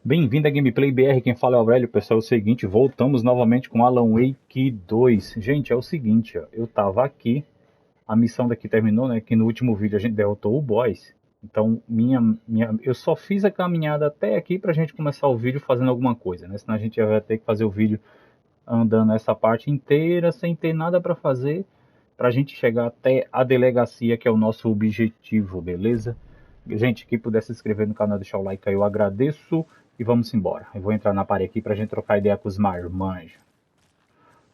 Bem-vindo a GameplayBR, quem fala é o Aurélio. Pessoal, é o seguinte, voltamos novamente com Alan Wake 2. Gente, é o seguinte, ó, eu tava aqui, a missão daqui terminou, né, que no último vídeo a gente derrotou o boss. Então, eu só fiz a caminhada até aqui pra gente começar o vídeo fazendo alguma coisa, né, senão a gente vai ter que fazer o vídeo andando essa parte inteira, sem ter nada pra fazer, pra gente chegar até a delegacia, que é o nosso objetivo, beleza? Gente, quem puder se inscrever no canal, deixar o like aí, eu agradeço. E vamos embora. Eu vou entrar na parede aqui pra gente trocar ideia com os marmanjos.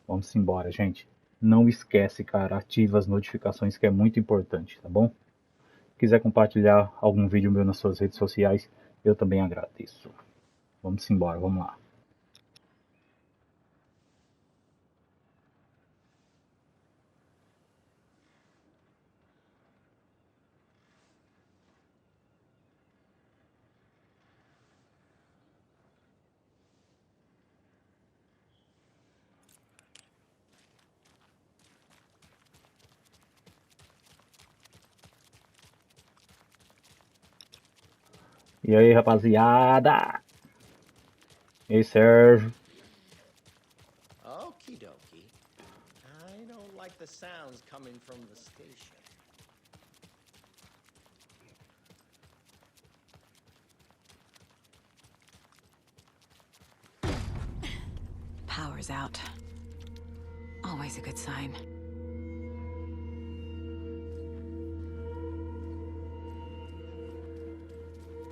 Vamos embora, gente. Não esquece, cara, ativa as notificações que é muito importante, tá bom? Se quiser compartilhar algum vídeo meu nas suas redes sociais, eu também agradeço. Vamos embora, vamos lá. E aí, rapaziada? E aí, Sérgio? Okie dokie. I don't like the sounds coming from the station. Power's out. Always a good sign.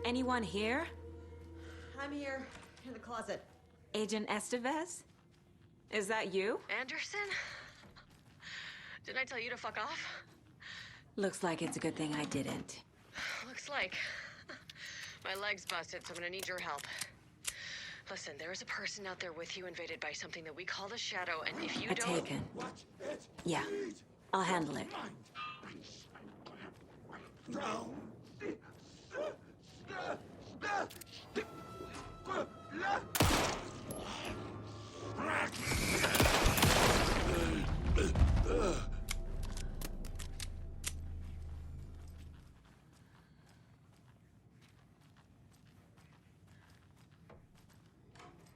Anyone here? I'm here, in the closet. Agent Estevez? Is that you? Anderson? Didn't I tell you to fuck off? Looks like it's a good thing I didn't. Looks like. My leg's busted, so I'm gonna need your help. Listen, there is a person out there with you invaded by something that we call the Shadow, and if you A don't... taken. Yeah, I'll handle it.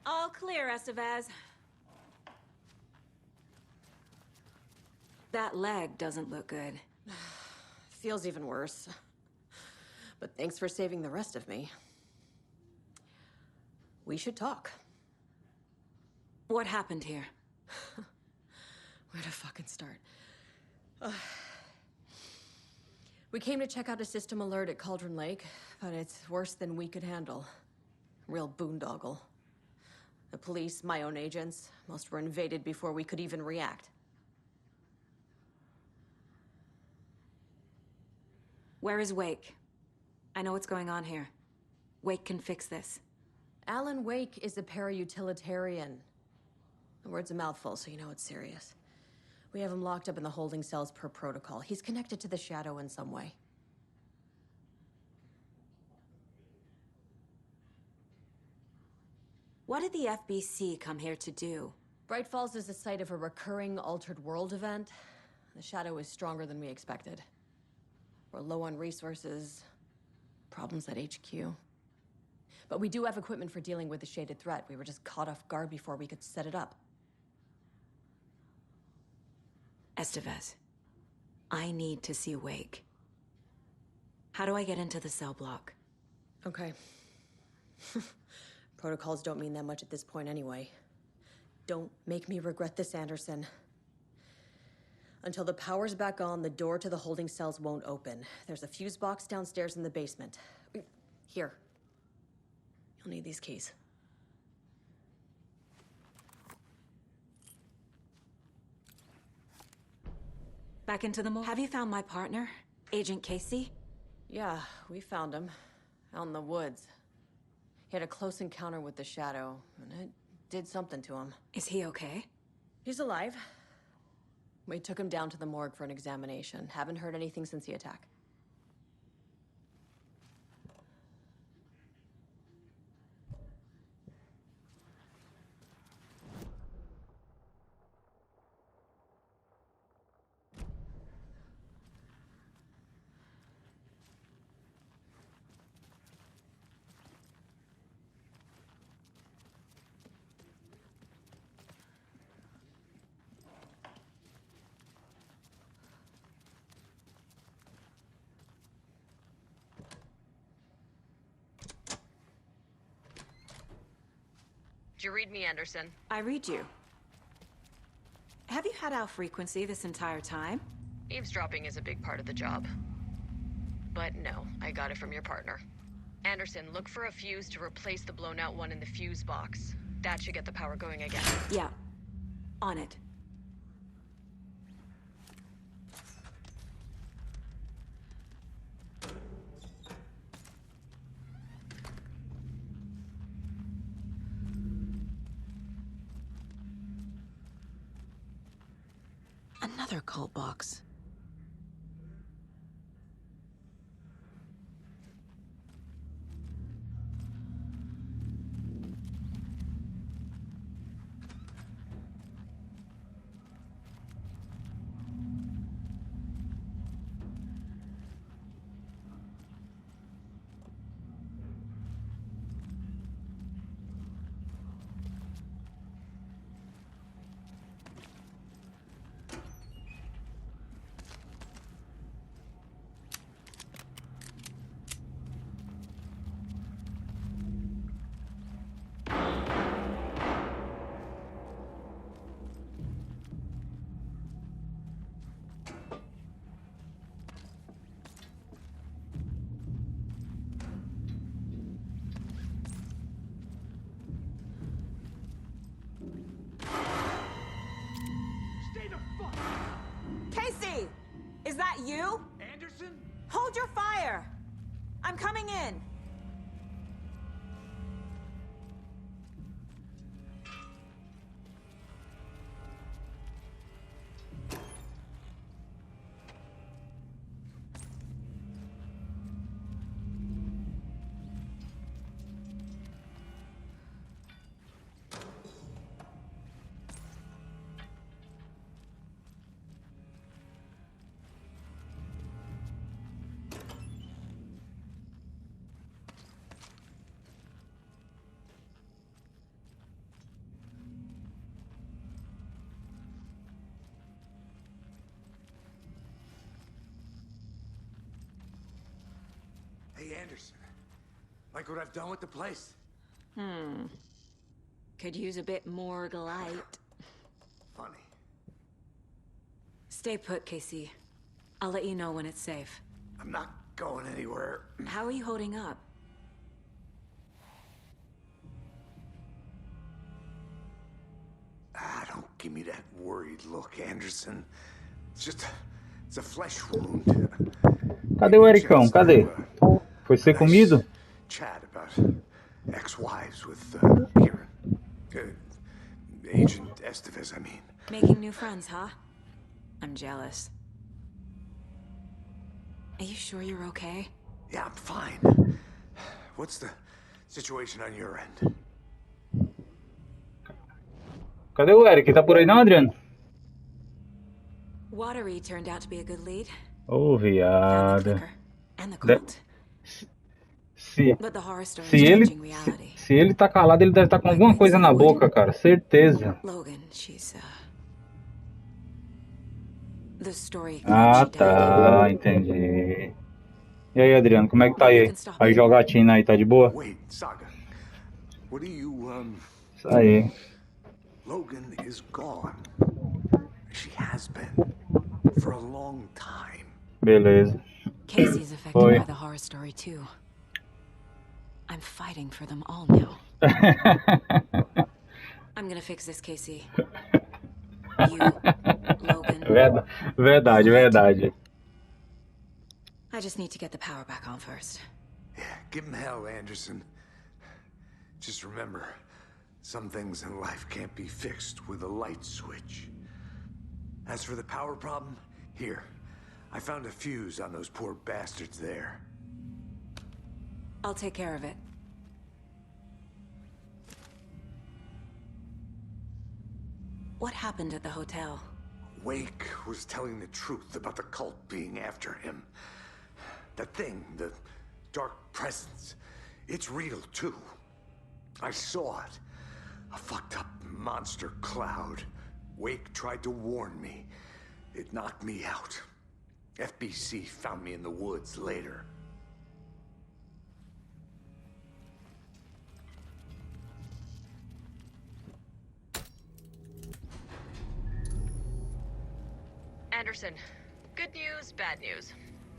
All clear, Estevez. That leg doesn't look good. Feels even worse. But thanks for saving the rest of me. We should talk. What happened here? Where to fucking start? We came to check out a system alert at Cauldron Lake, but it's worse than we could handle. Real boondoggle. The police, my own agents, most were invaded before we could even react. Where is Wake? I know what's going on here. Wake can fix this. Alan Wake is a para-utilitarian. The word's a mouthful, so you know it's serious. We have him locked up in the holding cells per protocol. He's connected to the Shadow in some way. What did the FBC come here to do? Bright Falls is the site of a recurring altered world event. The Shadow is stronger than we expected. We're low on resources, problems at HQ. But we do have equipment for dealing with the shaded threat. We were just caught off guard before we could set it up. Estevez, I need to see Wake. How do I get into the cell block? Okay. Protocols don't mean that much at this point anyway. Don't make me regret this, Anderson. Until the power's back on, the door to the holding cells won't open. There's a fuse box downstairs in the basement. Here. You'll need these keys. Back into the Have you found my partner, Agent Casey? Yeah, we found him. Out in the woods. He had a close encounter with the Shadow, and it did something to him. Is he okay? He's alive. We took him down to the morgue for an examination. Haven't heard anything since the attack. Did you read me, Anderson? I read you. Have you had our frequency this entire time? Eavesdropping is a big part of the job. But no, I got it from your partner. Anderson, look for a fuse to replace the blown out one in the fuse box. That should get the power going again. Yeah. On it. Another cult box. Casey! Is that you? Anderson? Hold your fire! I'm coming in! Hey, Anderson. Like what I've done with the place? Could use a bit more light. Funny. Stay put, Casey. I'll let you know when it's safe. I'm not going anywhere. How are you holding up? Don't give me that worried look, Anderson. It's a flesh wound. Cadê o Ericão? Cadê? Foi ser comido? Chat about ex-wives with Kieran. Agent Estevez, I mean. Making new friends, huh? I'm jealous. Are you sure you're okay? Yeah, I'm fine. What's the situation on your end? Cadê o Eric? Tá por aí não, Adriano? Watery turned out to be a good lead. Ô, Found the viado. clicker and the cult. But the horror story is changing reality. Se ele tá calado, ele deve estar com alguma coisa na boca, cara. Certeza. Logan, she's the story. Ah, tá. Entendi. E aí, Adriano, como é que tá aí? Aí, jogatina aí, tá de boa? Wait, Saga. What do you, Isso aí. Logan is gone. She has been. For a long time. Beleza. Casey's affected Oi. by the horror story too. I'm fighting for them all now. I'm gonna fix this, Casey. You, Logan. Verdade, verdade. I just need to get the power back on first. Yeah, give him hell, Anderson. Just remember, some things in life can't be fixed with a light switch. As for the power problem, here. I found a fuse on those poor bastards there. I'll take care of it. What happened at the hotel? Wake was telling the truth about the cult being after him. That thing, the dark presence, it's real too. I saw it. A fucked up monster cloud. Wake tried to warn me. It knocked me out. FBC found me in the woods later. Anderson. Good news, bad news.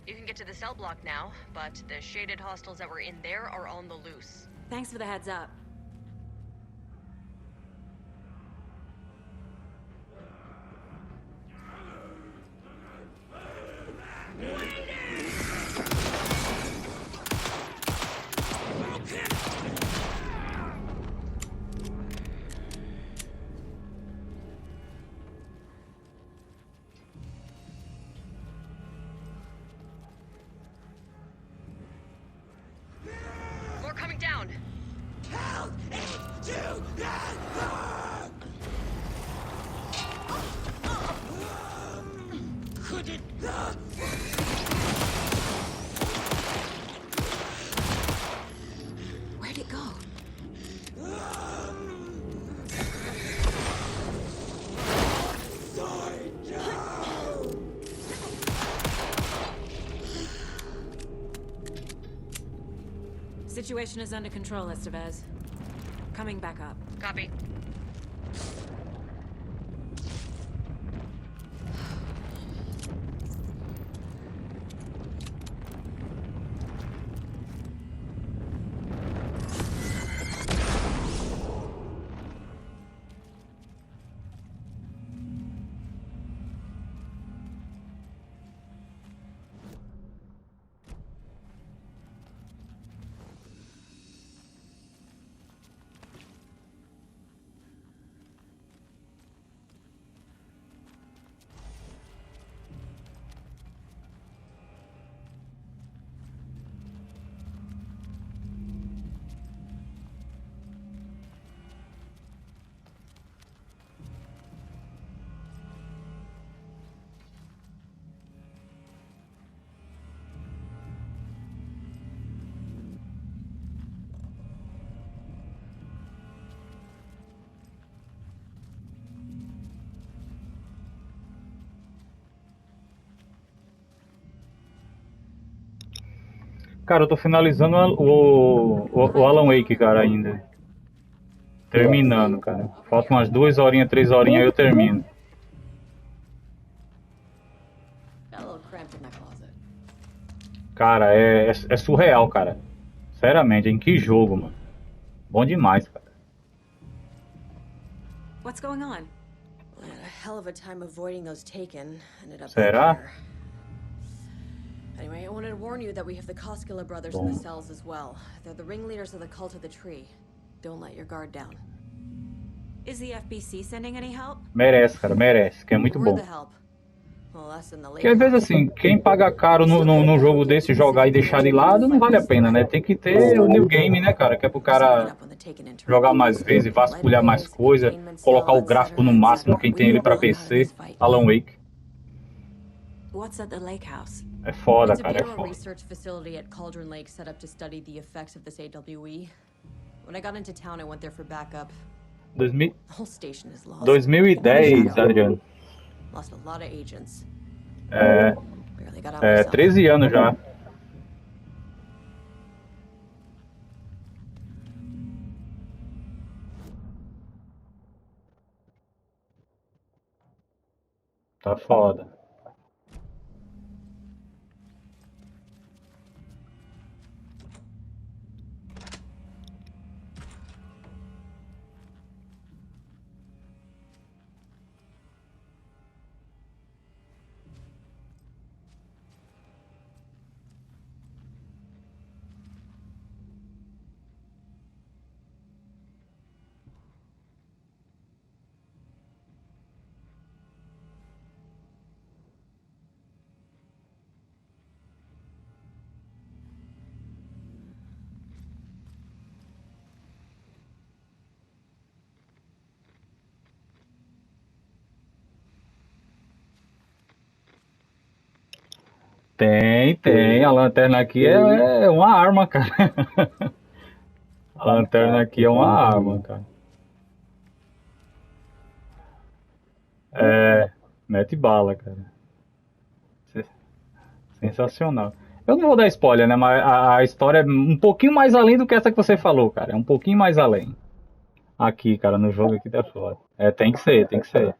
You can get to the cell block now, but the shaded hostiles that were in there are on the loose. Thanks for the heads up. More coming down. Where'd it go? Situation is under control, Estevez. Coming back up. Copy. Cara, eu tô finalizando o Alan Wake, cara, ainda. Terminando, cara. Faltam umas 2 horinhas, 3 horinhas aí eu termino. Got a little cramped in that closet. Cara, é surreal, cara. Seriamente, em que jogo, mano. Bom demais, cara. What's going on? We had a hell of a time avoiding those taken. Ended up Será? back here. Anyway, I wanted to warn you that we have the Koskela brothers in the cells as well. They're the ringleaders of the cult of the tree. Don't let your guard down. Is the FBC sending any help? Merece, cara, merece, que é muito We're bom. the help. Well, us in the Porque às vezes assim, quem paga caro num jogo desse, jogar e deixar de lado, não vale a pena, né? Tem que ter o new game, né, cara? Que é pro cara jogar mais vezes, vasculhar mais coisa, colocar o gráfico no máximo, quem tem ele pra PC, Alan Wake. What's at the lake house? É foda, It's a cara, é Bureau foda. research facility at Cauldron Lake set up to study the effects of this AWE. When I got into town, I went there for backup. 2000 The whole station is lost. 2010, Adriano. Lost a lot of agents. É, Barely got out myself. 13 anos já. Tá foda. Tem. A lanterna aqui é uma arma, cara. A lanterna aqui é uma arma, cara. É, mete bala, cara. Sensacional. Eu não vou dar spoiler, né? Mas a história é um pouquinho mais além do que essa que você falou, cara. É um pouquinho mais além. Aqui, cara, no jogo aqui tá foda. É, tem que ser, tem que ser.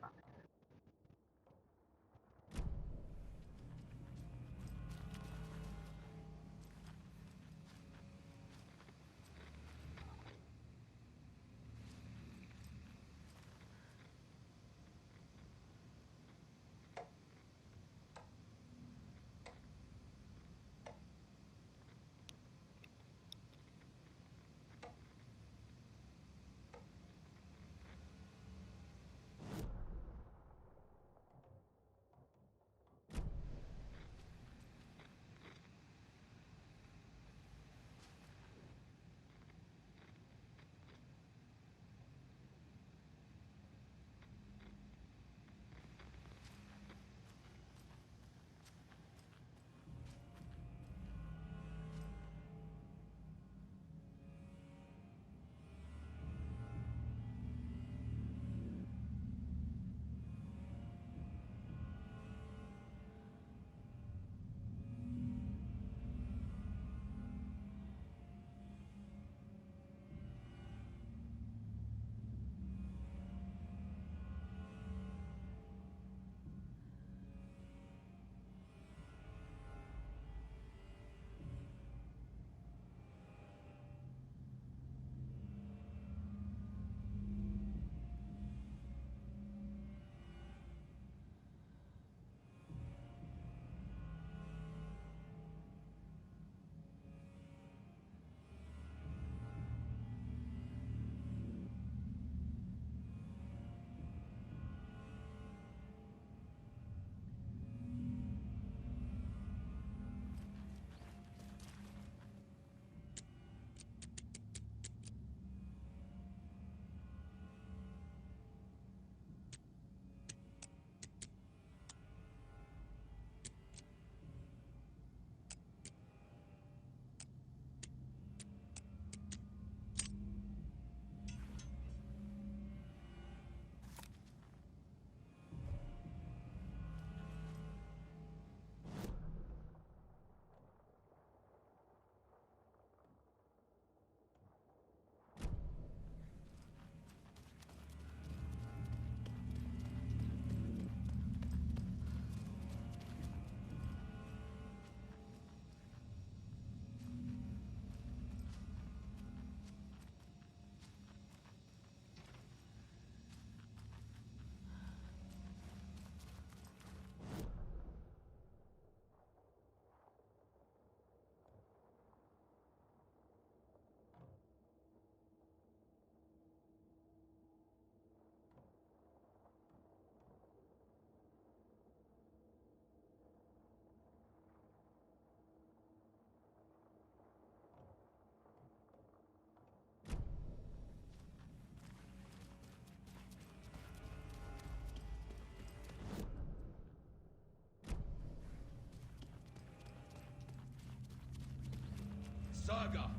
Saga!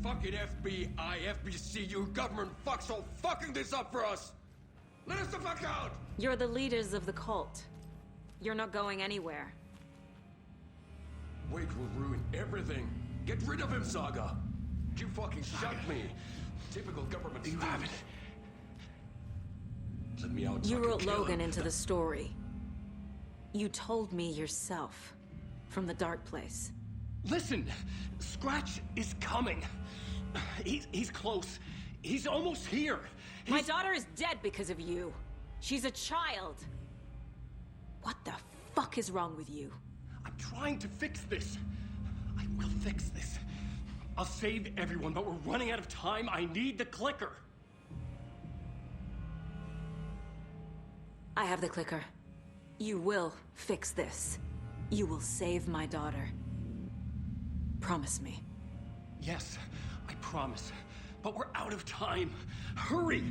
Fucking FBI, FBC, you government fucks all fucking this up for us! Let us the fuck out! You're the leaders of the cult. You're not going anywhere. Wake will ruin everything. Get rid of him, Saga! You fucking shot me! Typical government You stuff. have it. Let me out. so You I can wrote kill him. Logan into the story. You told me yourself. From the dark place. Listen, Scratch is coming. He's close. He's almost here. My daughter is dead because of you. She's a child. What the fuck is wrong with you? I'm trying to fix this. I will fix this. I'll save everyone, but we're running out of time. I need the clicker. I have the clicker. You will fix this. You will save my daughter. Promise me. Yes, I promise. But we're out of time. Hurry!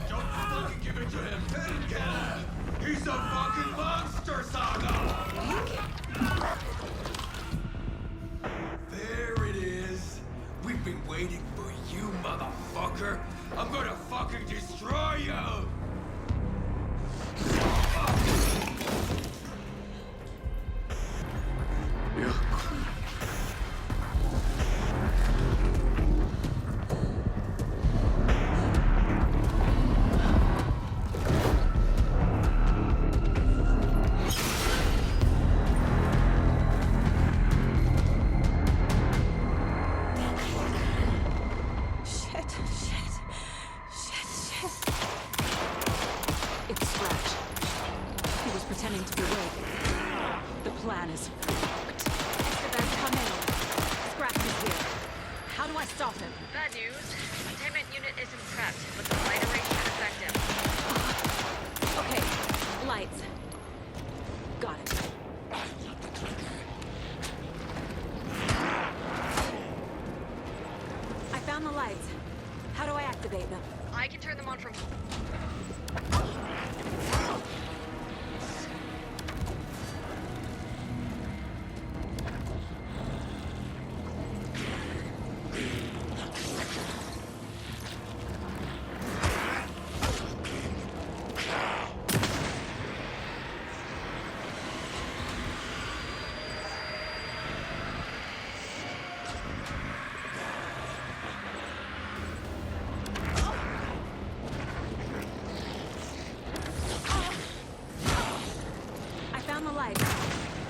Don't fucking give it to him! Let him get him! He's a fucking monster, Saga! There it is! We've been waiting for you, motherfucker! I'm gonna fucking destroy you! It's Scratch. He was pretending to be awake. The plan is fucked. Esteban, come in. Scratch is here. How do I stop him? Bad news. Containment unit isn't prepped, but the light array should affect him. Okay, lights. Got it. I found the lights. How do I activate them? I can turn them on from...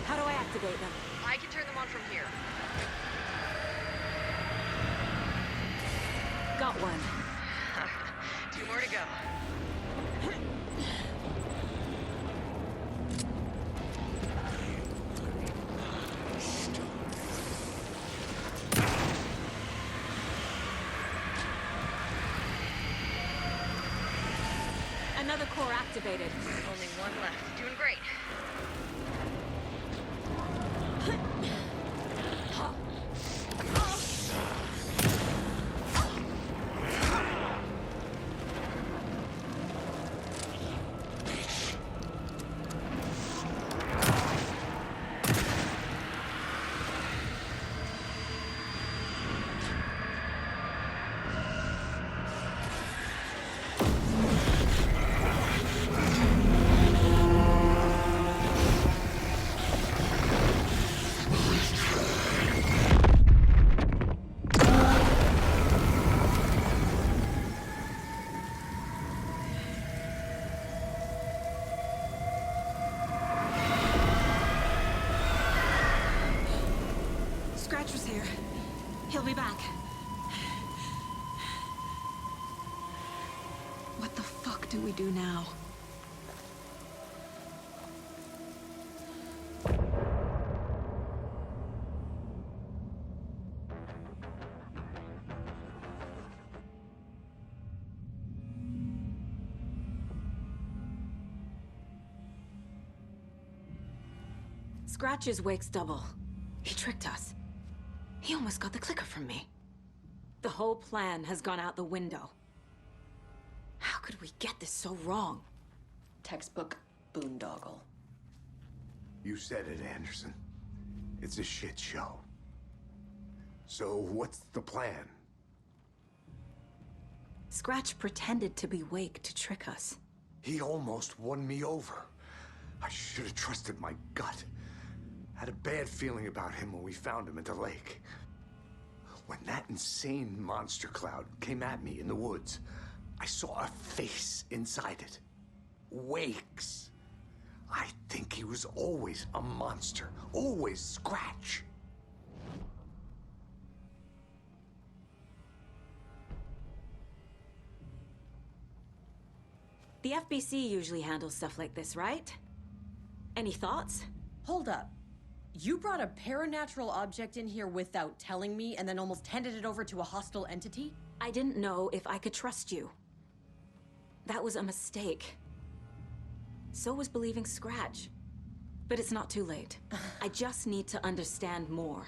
How do I activate them? I can turn them on from here. Got one. 2 more to go. Another core activated. Only one left. Doing great. Scratcher's here. He'll be back. What the fuck do we do now? Scratch's wake's double. He tricked us. He almost got the clicker from me. The whole plan has gone out the window. How could we get this so wrong? Textbook boondoggle. You said it, Anderson. It's a shit show. So what's the plan? Scratch pretended to be Wake to trick us. He almost won me over. I should have trusted my gut. Had a bad feeling about him when we found him at the lake. When that insane monster cloud came at me in the woods, I saw a face inside it. Wake's. I think he was always a monster. Always Scratch. The FBC usually handles stuff like this, right? Any thoughts? Hold up. You brought a paranatural object in here without telling me and then almost handed it over to a hostile entity? I didn't know if I could trust you. That was a mistake. So was believing Scratch. But it's not too late. I just need to understand more.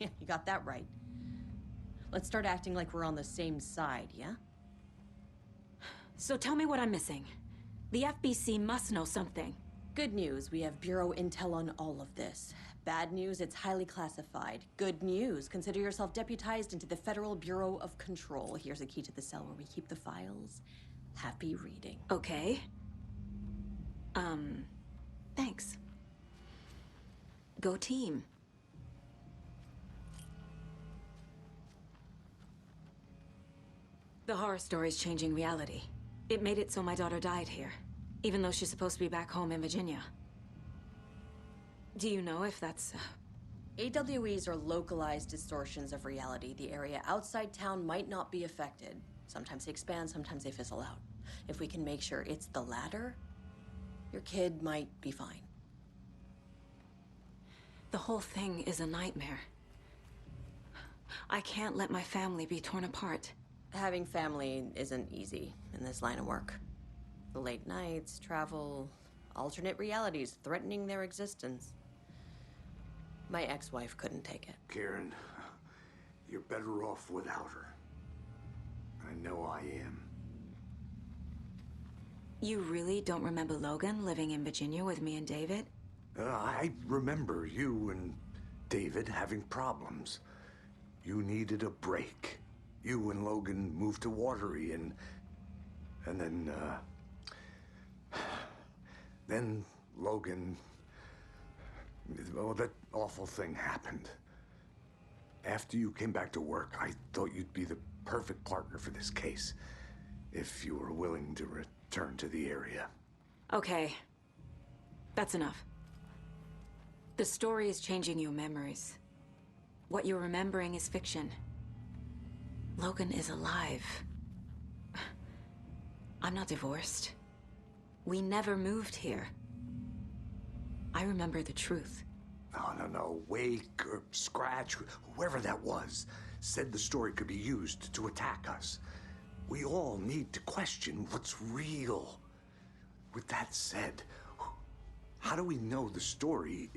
You got that right. Let's start acting like we're on the same side, yeah? So tell me what I'm missing. The FBC must know something. Good news, we have Bureau intel on all of this. Bad news, it's highly classified. Good news, consider yourself deputized into the Federal Bureau of Control. Here's a key to the cell where we keep the files. Happy reading. Okay. Thanks. Go team. The horror story's changing reality. It made it so my daughter died here, even though she's supposed to be back home in Virginia. Do you know if that's... AWEs are localized distortions of reality. The area outside town might not be affected. Sometimes they expand, sometimes they fizzle out. If we can make sure it's the latter, your kid might be fine. The whole thing is a nightmare. I can't let my family be torn apart. Having family isn't easy in this line of work. The late nights, travel, alternate realities threatening their existence. My ex-wife couldn't take it. Karen, you're better off without her. I know I am. You really don't remember Logan living in Virginia with me and David? I remember you and David having problems. You needed a break. You and Logan moved to Watery and then Logan, well, that awful thing happened. After you came back to work, I thought you'd be the perfect partner for this case, if you were willing to return to the area. Okay. That's enough. The story is changing your memories. What you're remembering is fiction. Logan is alive. I'm not divorced. We never moved here. I remember the truth. No. Wake or Scratch, whoever that was, said the story could be used to attack us. We all need to question what's real. With that said, how do we know the story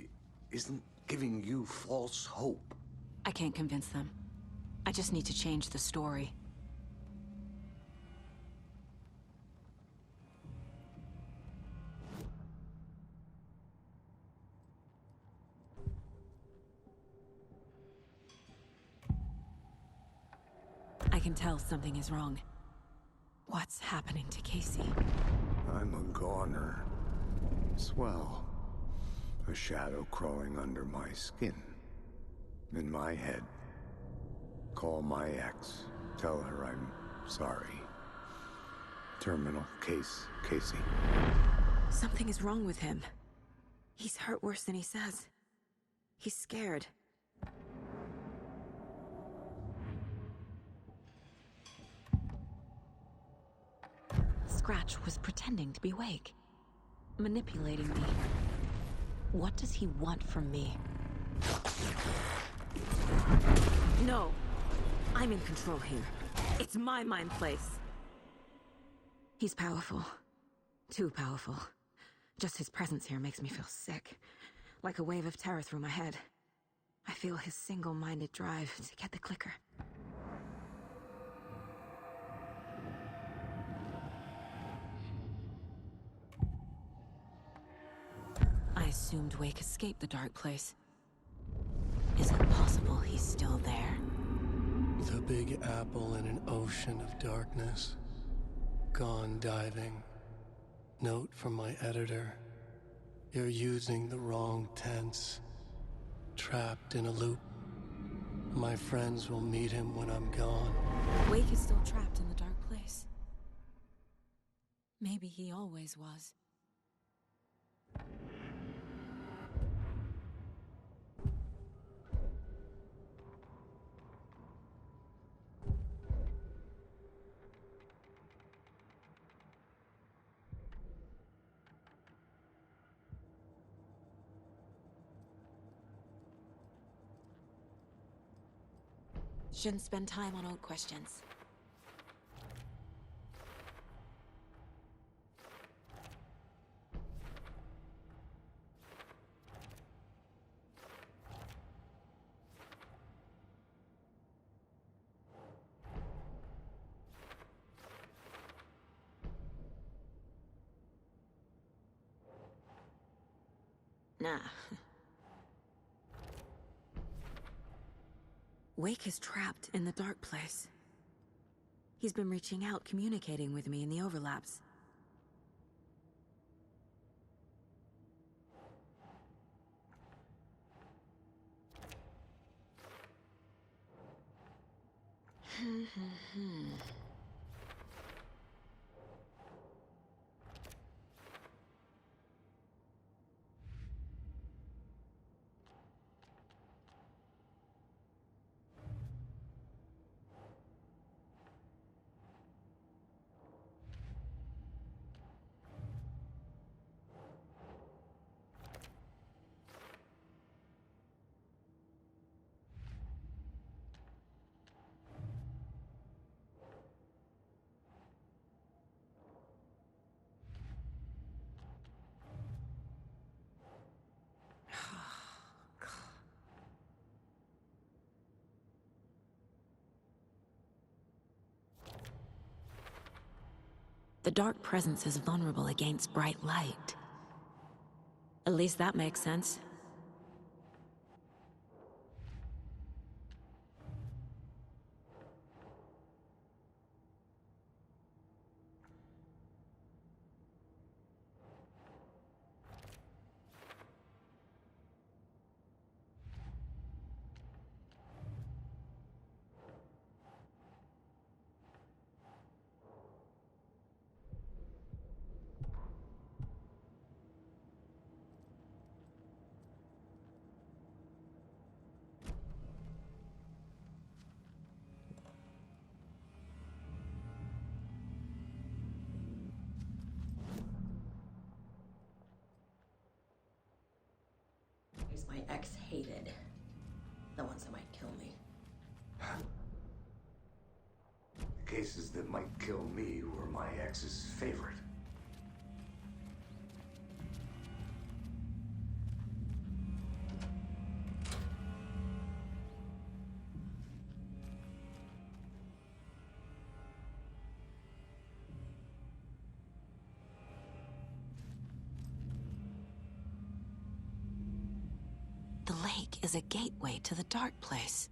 isn't giving you false hope? I can't convince them. I just need to change the story. I can tell something is wrong. What's happening to Casey? I'm a goner. Swell. A shadow crawling under my skin. In my head. Call my ex. Tell her I'm sorry. Terminal case, Casey. Something is wrong with him. He's hurt worse than he says. He's scared. Scratch was pretending to be Wake. Manipulating me. What does he want from me? No. I'm in control here. It's my mind place. He's powerful. Too powerful. Just his presence here makes me feel sick. Like a wave of terror through my head. I feel his single-minded drive to get the clicker. I assume assumed Wake escaped the dark place. Is it possible he's still there? The Big Apple in an ocean of darkness. Gone diving. Note from my editor. You're using the wrong tense. Trapped in a loop. My friends will meet him when I'm gone. Wake is still trapped in the dark place. Maybe he always was. Shouldn't spend time on old questions. Nah. Wake is trapped in the dark place. He's been reaching out, communicating with me in the overlaps. The dark presence is vulnerable against bright light. At least that makes sense. My ex hated. The ones that might kill me. The cases that might kill me were my ex's favorite. The lake is a gateway to the dark place.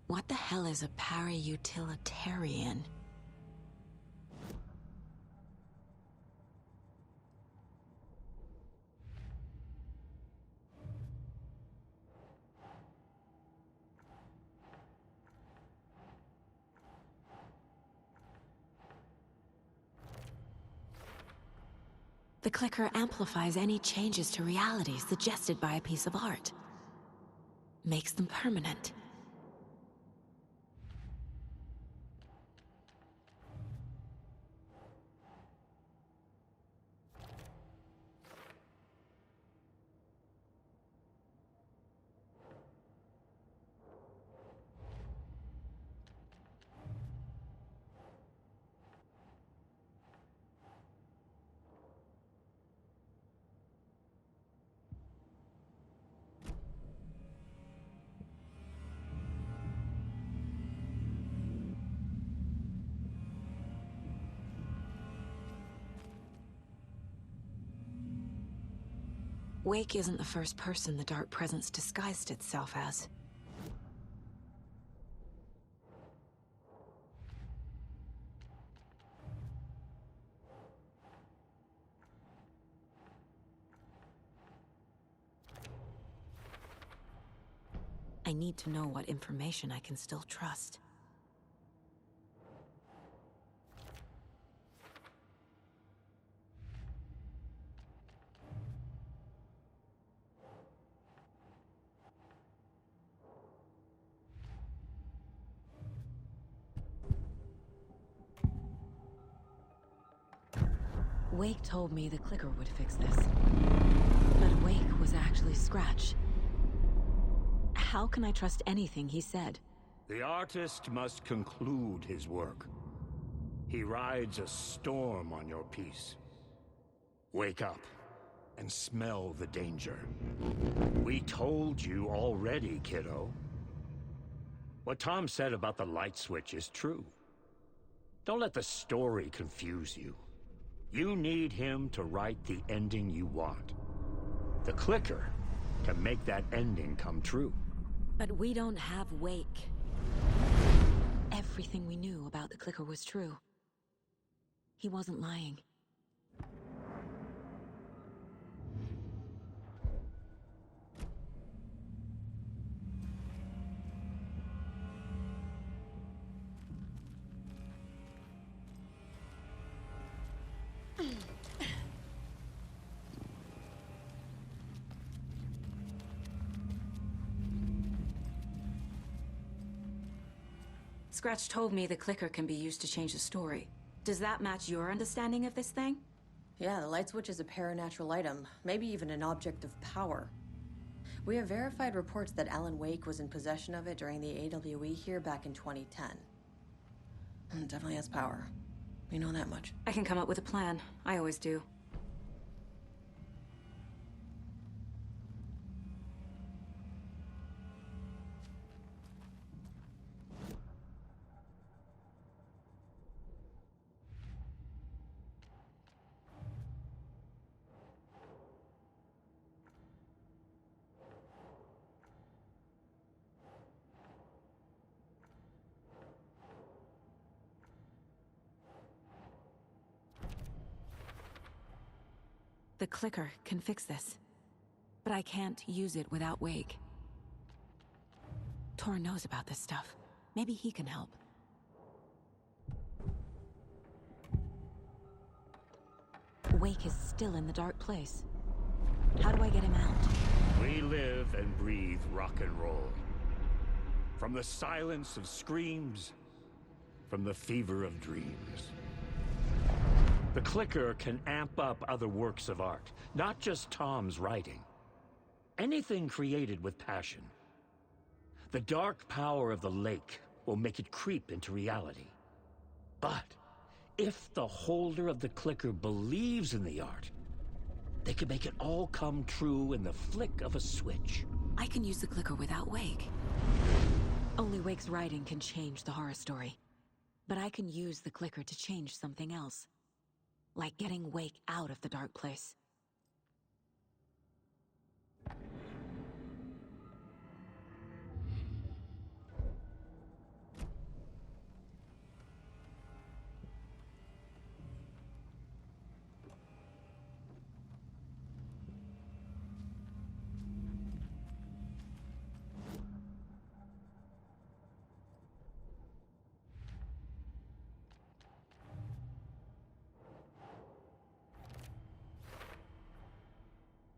What the hell is a para-utilitarian? The clicker amplifies any changes to reality suggested by a piece of art. Makes them permanent. Wake isn't the first person the Dark Presence disguised itself as. I need to know what information I can still trust. Wake told me the clicker would fix this. But Wake was actually Scratch. How can I trust anything he said? The artist must conclude his work. He rides a storm on your piece. Wake up and smell the danger. We told you already, kiddo. What Tom said about the light switch is true. Don't let the story confuse you. You need him to write the ending you want. The clicker can make that ending come true. But we don't have Wake. Everything we knew about the clicker was true. He wasn't lying. Scratch told me the clicker can be used to change the story. Does that match your understanding of this thing? Yeah, the light switch is a paranatural item, maybe even an object of power. We have verified reports that Alan Wake was in possession of it during the AWE here back in 2010. It definitely has power. We know that much. I can come up with a plan. I always do. The clicker can fix this, but I can't use it without Wake. Tor knows about this stuff. Maybe he can help. Wake is still in the dark place. How do I get him out? We live and breathe rock and roll. From the silence of screams, from the fever of dreams. The clicker can amp up other works of art, not just Tom's writing. Anything created with passion. The dark power of the lake will make it creep into reality. But if the holder of the clicker believes in the art, they can make it all come true in the flick of a switch. I can use the clicker without Wake. Only Wake's writing can change the horror story. But I can use the clicker to change something else. Like getting Wake out of the dark place.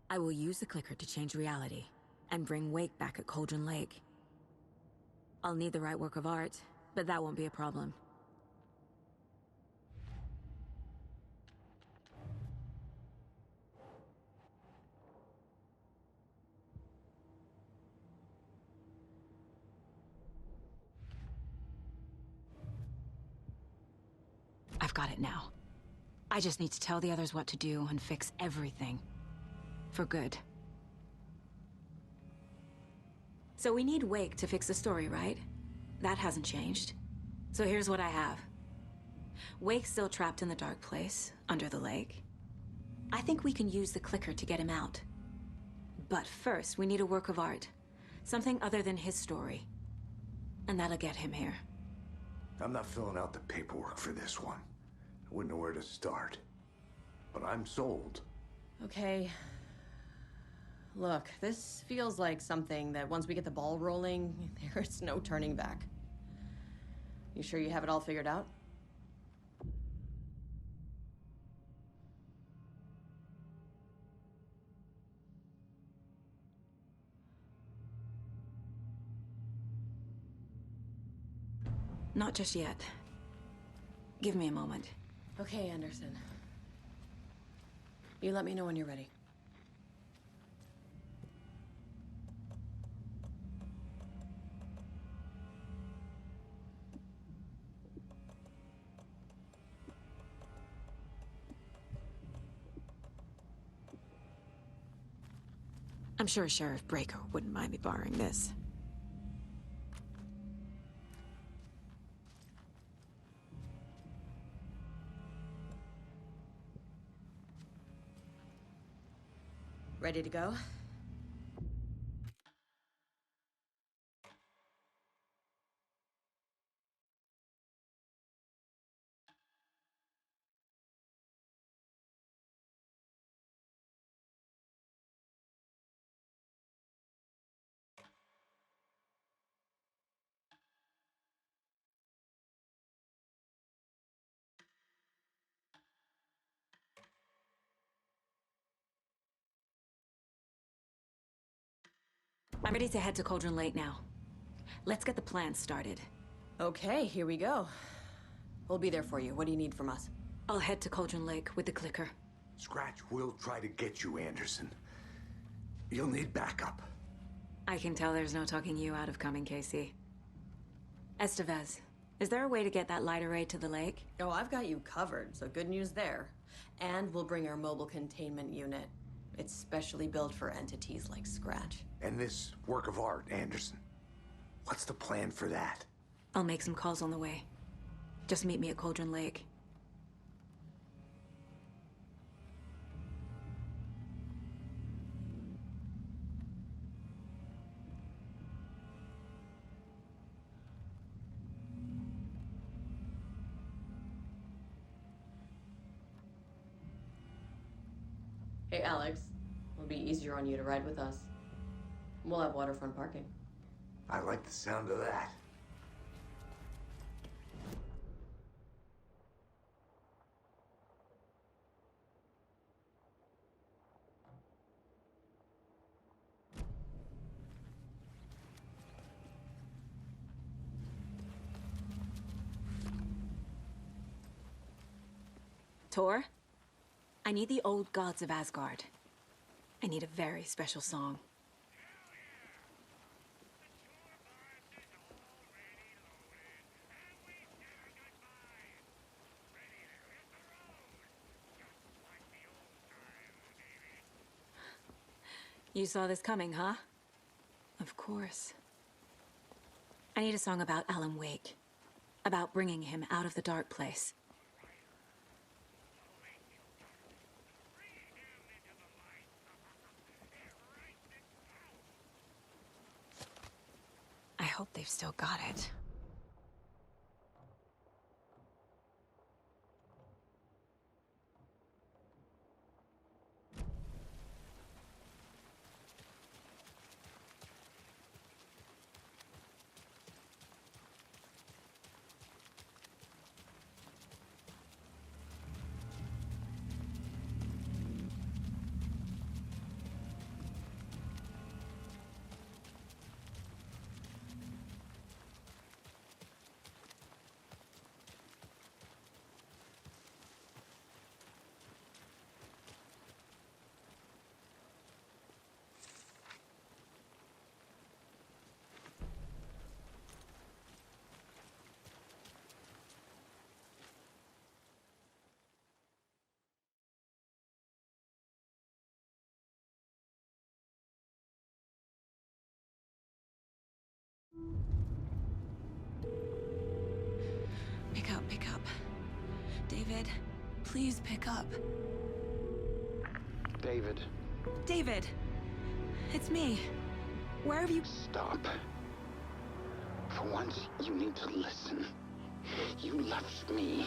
I will use the clicker to change reality, and bring Wake back at Cauldron Lake. I'll need the right work of art, but that won't be a problem. I've got it now. I just need to tell the others what to do and fix everything. For good. So we need Wake to fix the story, right? That hasn't changed. So here's what I have. Wake's still trapped in the dark place, under the lake. I think we can use the clicker to get him out. But first, we need a work of art. Something other than his story. And that'll get him here. I'm not filling out the paperwork for this one. I wouldn't know where to start. But I'm sold. Okay. Look, this feels like something that once we get the ball rolling, there's no turning back. You sure you have it all figured out? Not just yet. Give me a moment. Okay, Anderson. You let me know when you're ready. I'm sure Sheriff Breaker wouldn't mind me borrowing this. Ready to go? I'm ready to head to Cauldron Lake now. Let's get the plan started. Okay, here we go. We'll be there for you. What do you need from us? I'll head to Cauldron Lake with the clicker. Scratch will try to get you, Anderson. You'll need backup. I can tell there's no talking you out of coming, Casey. Estevez, is there a way to get that light array to the lake? Oh, I've got you covered, so good news there. And we'll bring our mobile containment unit. It's specially built for entities like Scratch. And this work of art, Anderson. What's the plan for that? I'll make some calls on the way. Just meet me at Cauldron Lake. Hey, Alex. It'll be easier on you to ride with us. We'll have waterfront parking. I like the sound of that. Tor, I need the old gods of Asgard. I need a very special song. You saw this coming, huh? Of course. I need a song about Alan Wake. About bringing him out of the dark place. I hope they've still got it. Pick up. David, please pick up. David. David! It's me. Where have you... Stop. For once, you need to listen. You left me.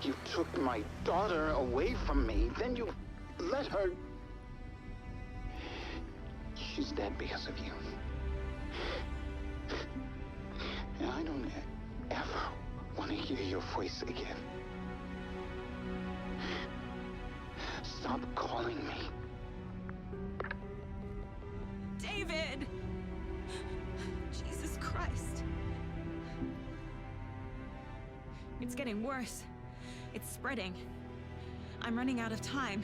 You took my daughter away from me. Then you let her... She's dead because of you. And I don't ever want to hear your voice again. Stop calling me. David! Jesus Christ. It's getting worse. It's spreading. I'm running out of time.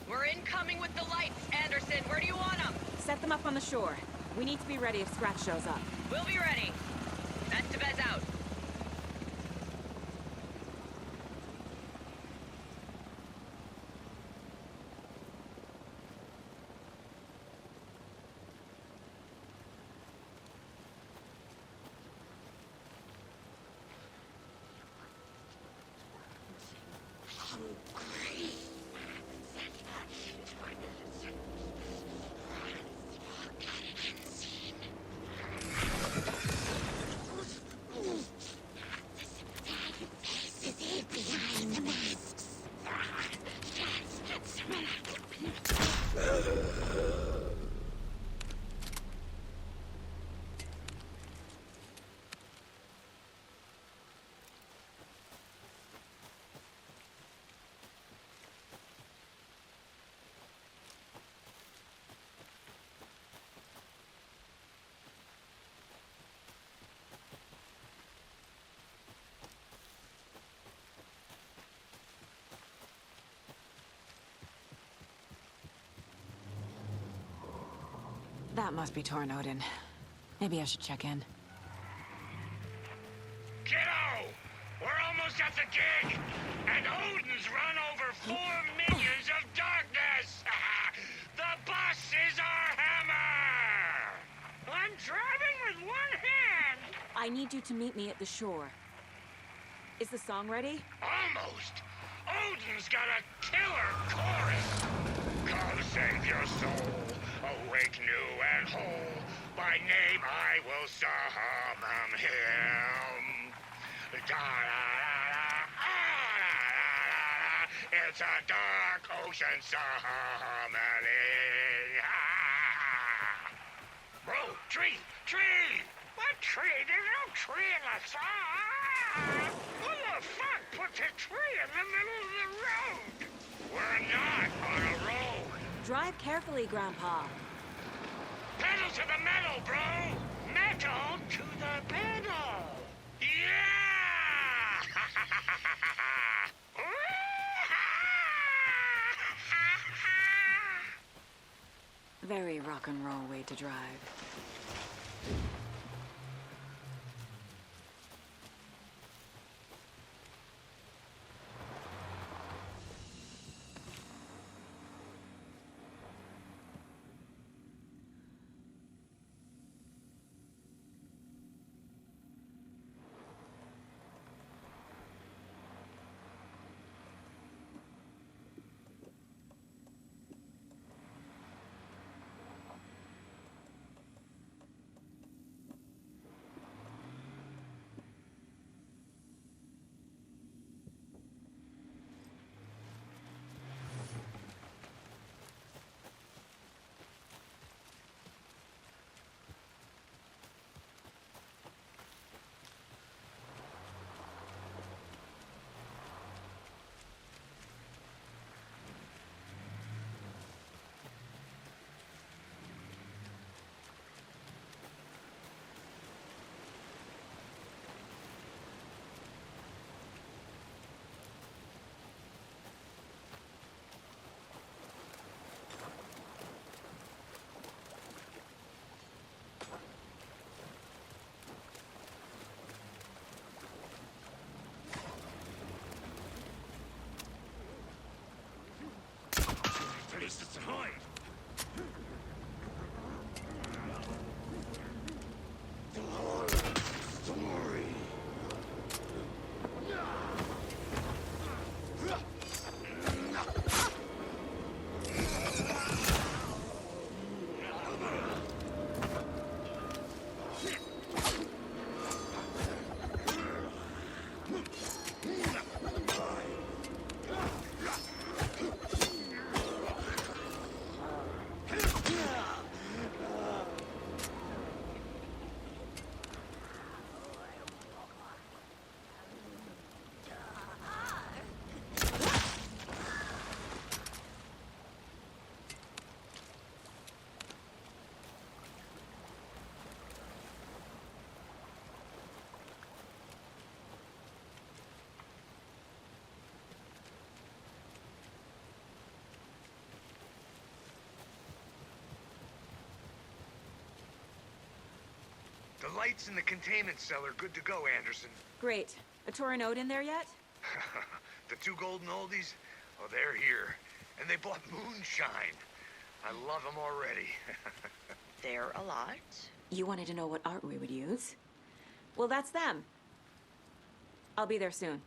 We're incoming with the lights, Anderson. Where do you want them? Set them up on the shore. We need to be ready if Scratch shows up. We'll be ready. Estevez out. That must be torn, Odin. Maybe I should check in. Kiddo! We're almost at the gig! And Odin's run over 4 minions of darkness! The bus is our hammer! I'm driving with one hand! I need you to meet me at the shore. Is the song ready? Almost! Odin's got a killer chorus! Come save your soul, awake new and whole. By name I will summon him. It's a dark ocean summoning. Bro, tree! What tree? There's no tree in the song! Who the fuck put a tree in the middle of the road? We're not on a road. Drive carefully, Grandpa. Pedal to the metal, bro! Metal to the pedal! Yeah! Very rock and roll way to drive. Places to hide. Story. The lights in the containment cell are good to go, Anderson. Great. A Torah note in there yet? The two golden oldies? Oh, they're here. And they bought moonshine. I love them already. They're a lot. You wanted to know what art we would use? Well, that's them. I'll be there soon.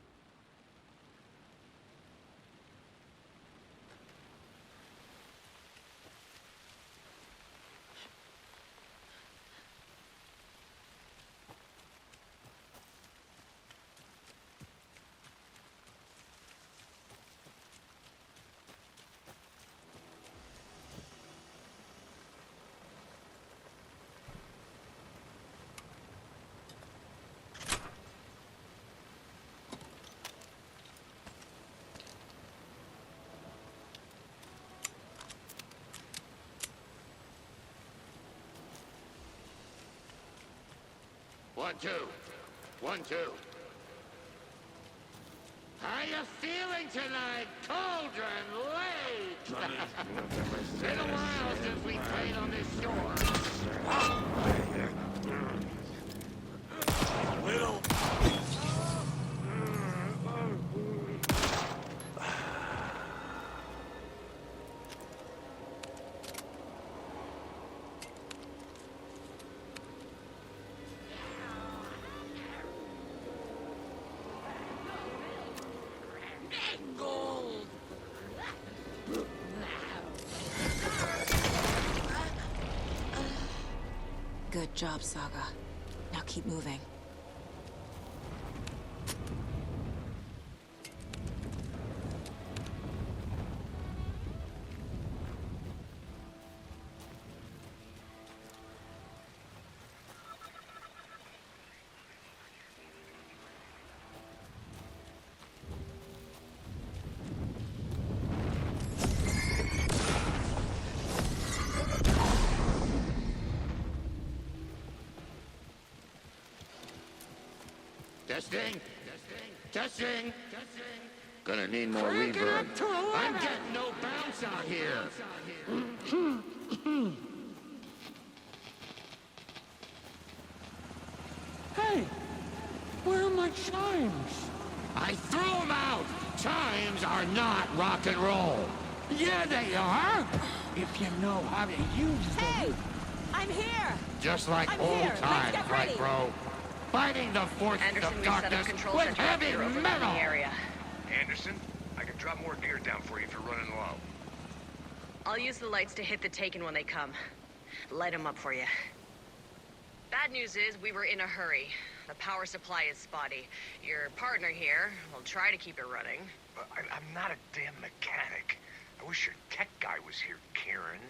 One, two. 1, 2. How you feeling tonight, Cauldron Lake? Been a while since we played on this shore. Little. Good job, Saga. Now keep moving. Testing. Testing. Gonna need more reverb. I'm getting no bounce out here. Hey, where are my chimes? I threw them out! Chimes are not rock and roll. Yeah, they are. If you know how to use them. Hey! I'm here! Just like I'm old here. Let's times, get right, ready. bro? Fighting the forces Anderson, of we've set up darkness control with center heavy up here overlooking metal! the area. Anderson, I can drop more gear down for you if you're running low. I'll use the lights to hit the Taken when they come. Light them up for you. Bad news is we were in a hurry. The power supply is spotty. Your partner here will try to keep it running. I'm not a damn mechanic. I wish your tech guy was here, Karen.